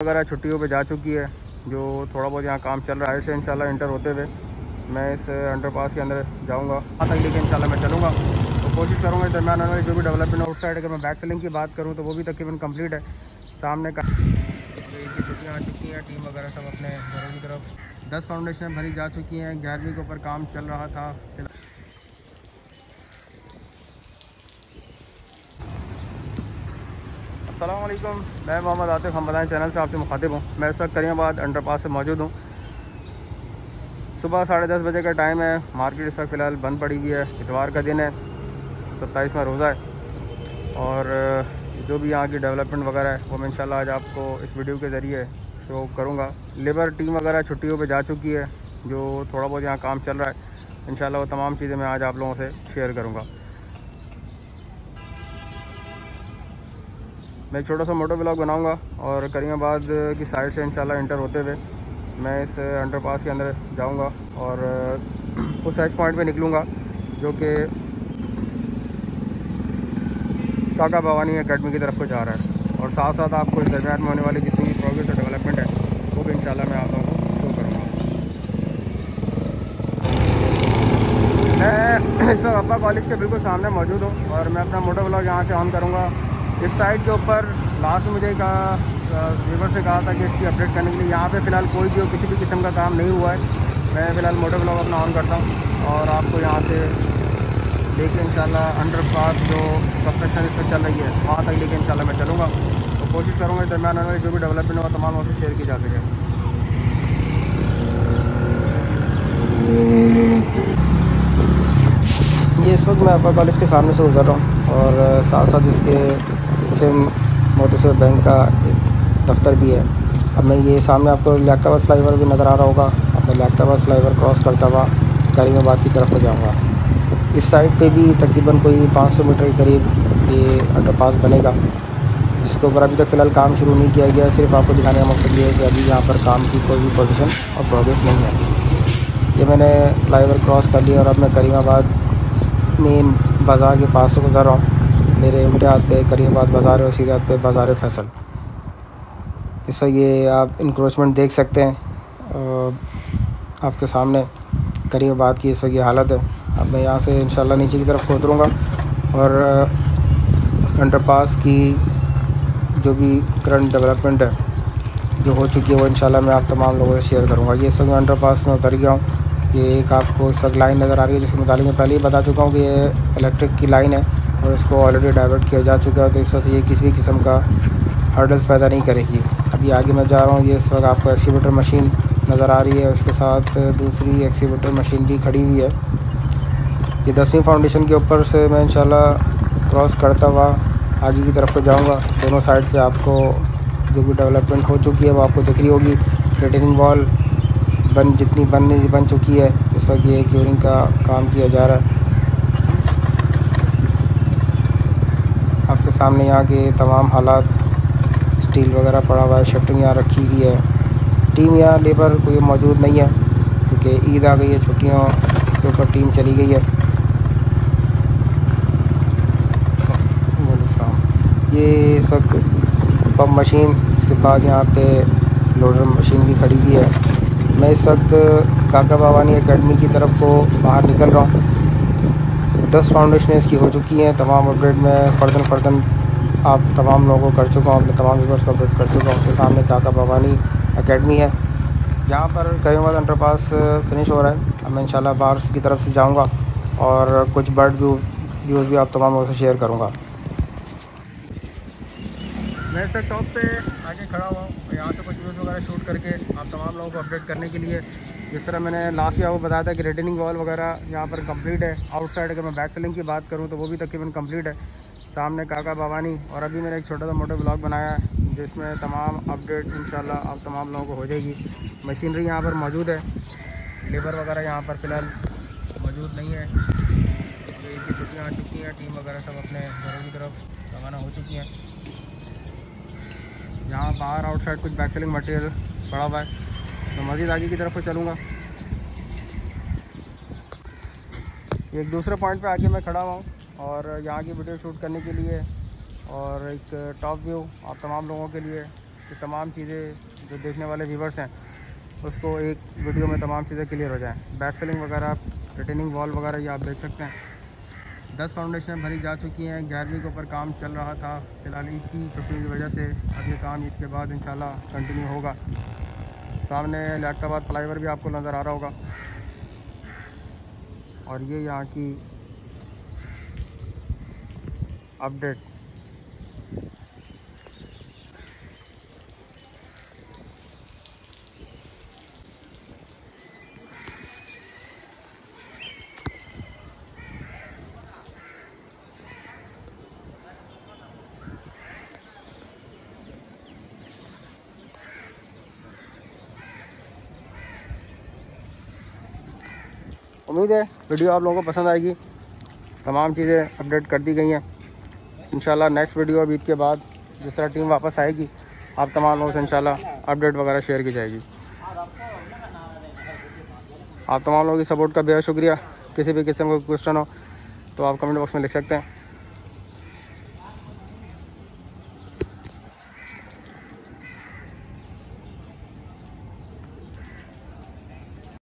वगैरह छुट्टियों पे जा चुकी है। जो थोड़ा बहुत यहाँ काम चल रहा है से इंशाल्लाह इंटर होते हुए मैं इस अंडरपास के अंदर जाऊँगा वहाँ तक, लेकिन इंशाल्लाह मैं चलूँगा तो कोशिश करूँगा इस दरमियान में जो भी डेवलपमेंट आउटसाइड, अगर मैं बैक फिलिंग की बात करूँ तो वो भी तकरीबन कंप्लीट है। सामने का की छुट्टियाँ आ चुकी हैं, टीम वगैरह सब अपने घरों की तरफ 10 फाउंडेशन भरी जा चुकी हैं। 11वीं के ऊपर काम चल रहा था। अस्सलाम वालेकुम, मैं मोहम्मद आतिफ हमदानी चैनल से आपसे मुखातिब हूँ। मैं इस वक्त करीमाबाद अंडरपास से मौजूद हूँ। सुबह 10:30 बजे का टाइम है। मार्केट इस वक्त फ़िलहाल बंद पड़ी हुई है। इतवार का दिन है, 27वां रोज़ा है और जो भी यहाँ की डेवलपमेंट वगैरह है वो मैं इंशाल्लाह आज आपको इस वीडियो के ज़रिए शो करूँगा। लेबर टीम वगैरह छुट्टियों पे जा चुकी है। जो थोड़ा बहुत यहाँ काम चल रहा है इंशाल्लाह वो तमाम चीज़ें मैं आज आप लोगों से शेयर करूँगा। मैं एक छोटा सा मोटो ब्लॉग बनाऊंगा और करीमाबाद की साइड से इंशाल्लाह इंटर होते हुए मैं इस अंडरपास के अंदर जाऊंगा और उस एच पॉइंट पे निकलूंगा जो कि काका भवानी एकेडमी की तरफ को जा रहा है। और साथ साथ आपको इस दरमियान में होने वाली जितनी भी प्रोग्रेस और डेवलपमेंट है वो भी इंशाल्लाह मैं आप लोगों को शो करूँगा। मैं इस वक्त अब्बा कॉलेज के बिल्कुल सामने मौजूद हूँ और मैं अपना मोटो ब्लॉग यहाँ से ऑन करूँगा। इस साइड के ऊपर लास्ट में मुझे वीवर से कहा था कि इसकी अपडेट करने के लिए यहाँ पे फ़िलहाल कोई भी किसी भी किस्म का काम नहीं हुआ है। मैं फ़िलहाल मोटो ब्लॉग अपना ऑन करता हूँ और आपको यहाँ से लेके इंशाल्लाह अंडरपास जो कंस्ट्रक्शन इसमें चल रही है वहाँ तक लेके इंशाल्लाह मैं चलूँगा तो कोशिश करूँगा इस दरमियान में जो भी डेवलपमेंट हुआ तमाम उससे शेयर की जा सके। ये इस वक्त मैं अब्बा कॉलेज के सामने से गुजर रहा हूँ और साथ साथ इसके सिंध मोतसर बैंक का एक दफ्तर भी है। अब मैं ये सामने आपको लियाकताबाद फ्लाईओवर भी नज़र आ रहा होगा। अब मैं लियाकताबाद फ्लाईओवर क्रॉस करता हुआ करीमाबाद की तरफ को जाऊँगा। इस साइड पे भी तकरीबन कोई 500 मीटर के करीब ये अंडरपास बनेगा जिसके ऊपर अभी तक फ़िलहाल काम शुरू नहीं किया गया। सिर्फ आपको दिखाने का मकसद ये है कि अभी यहाँ पर काम की कोई भी पोजीशन और प्रोग्रेस नहीं है। ये मैंने फ्लाईओवर क्रॉस कर लिया और अब मैं करीमाबाद मेन बाज़ार के पास से गुजर रहा हूँ। मेरे उल्टे हाथ पे करीमाबाद बाज़ार है और सीधे हाथ पे बाज़ार फैसल। इस वक्त ये आप इंक्रोचमेंट देख सकते हैं आपके सामने करीमाबाद की इस वक्त ये हालत है। अब मैं यहाँ से इंशाल्लाह नीचे की तरफ उतरूँगा और अंडरपास की जो भी करंट डेवलपमेंट है जो हो चुकी है वो इंशाल्लाह मैं आप तमाम लोगों से शेयर करूँगा। ये इस वक्त मैं अंडरपास में उतर गया हूँ। ये एक आपको इस वक्त लाइन नज़र आ रही है जिसके मुताबिक मैं पहले ही बता चुका हूँ कि ये इलेक्ट्रिक की लाइन है और इसको ऑलरेडी डाइवर्ट किया जा चुका है तो इस वक्त ये किसी भी किस्म का हर्डल्स पैदा नहीं करेगी। अभी आगे मैं जा रहा हूँ। ये इस वक्त आपको एक्सीवेटर मशीन नज़र आ रही है, उसके साथ दूसरी एक्सीवेटर मशीन भी खड़ी हुई है। ये 10वीं फाउंडेशन के ऊपर से मैं इंशाल्लाह क्रॉस करता हुआ आगे की तरफ को जाऊँगा। दोनों साइड पे आपको जो भी डेवलपमेंट हो चुकी है वो आपको दिख रही होगी। रिटेनिंग वॉल जितनी बन चुकी है। इस वक्त ये क्यूरिंग का काम किया जा रहा है। आपके सामने यहाँ के तमाम हालात, स्टील वगैरह पड़ा हुआ है, शटरिंग यहाँ रखी हुई है। टीम यहाँ लेबर कोई मौजूद नहीं है क्योंकि ईद आ गई है, छुट्टियों के ऊपर टीम चली गई है। ये इस वक्त पंप मशीन, इसके बाद यहाँ पे लोडर मशीन भी खड़ी हुई है। मैं इस वक्त काका भवानी एकेडमी की तरफ को बाहर निकल रहा हूँ। 10 फाउंडेशन इसकी हो चुकी हैं। तमाम अपडेट मैं फ़र्दन आप तमाम लोगों को कर चुका हूँ, अपने तमाम व्यूअर्स को अपडेट कर चुका हूँ। उसके सामने काका भवानी एकेडमी है। यहाँ पर करीमाबाद अंडरपास फिनिश हो रहा है। अब मैं इंशाल्लाह बाहर की तरफ से जाऊँगा और कुछ बर्ड व्यूज़ भी आप तमाम लोगों से शेयर करूँगा। मैं इस टॉप पे आगे खड़ा हुआ हूँ। यहाँ से कुछ व्यूज़ वगैरह शूट करके आप तमाम लोगों को अपडेट करने के लिए, जिस तरह मैंने लास्ट में आपको बताया था कि रिटेनिंग वॉल वगैरह यहाँ पर कंप्लीट है। आउटसाइड अगर मैं बैक फिलिंग की बात करूँ तो वो भी तकरीबन कंप्लीट है। सामने काका भवानी और अभी मैंने एक छोटा सा मोटो ब्लॉग बनाया है जिसमें तमाम अपडेट इंशाल्लाह आप तमाम लोगों को हो जाएगी। मशीनरी यहाँ पर मौजूद है, लेबर वगैरह यहाँ पर फ़िलहाल मौजूद नहीं है। तो ईद की छुट्टियाँ आ चुकी हैं, टीम वगैरह सब अपने घरों की तरफ रवाना हो चुकी हैं। यहाँ बाहर आउटसाइड कुछ बैक फिलिंग मटेरियल पड़ा हुआ है तो मज़ीद आगे की तरफ को चलूँगा। एक दूसरे पॉइंट पे आके मैं खड़ा हुआ हूँ और यहाँ की वीडियो शूट करने के लिए और एक टॉप व्यू आप तमाम लोगों के लिए कि तमाम चीज़ें जो देखने वाले व्यूवर्स हैं उसको एक वीडियो में तमाम चीज़ें क्लियर हो जाएँ। बैक फिलिंग वगैरह, रिटेनिंग वॉल वगैरह ये आप देख सकते हैं। 10 फाउंडेशन भरी जा चुकी हैं। 11वीं के ऊपर काम चल रहा था, फिलहाल ईद की छुट्टी की वजह से अब ये काम ईद के बाद इंशाल्लाह कंटिन्यू होगा। सामने लैटकाबाद फ्लाईओवर भी आपको नज़र आ रहा होगा और ये यहाँ की अपडेट। उम्मीद है वीडियो आप लोगों को पसंद आएगी। तमाम चीज़ें अपडेट कर दी गई हैं। इंशाल्लाह नेक्स्ट वीडियो अब ईद के बाद जिस तरह टीम वापस आएगी आप तमाम लोगों से इंशाल्लाह अपडेट वगैरह शेयर की जाएगी। आप तमाम लोगों की सपोर्ट का बेहद शुक्रिया। किसी भी किस्म का क्वेश्चन हो तो आप कमेंट बॉक्स में लिख सकते हैं।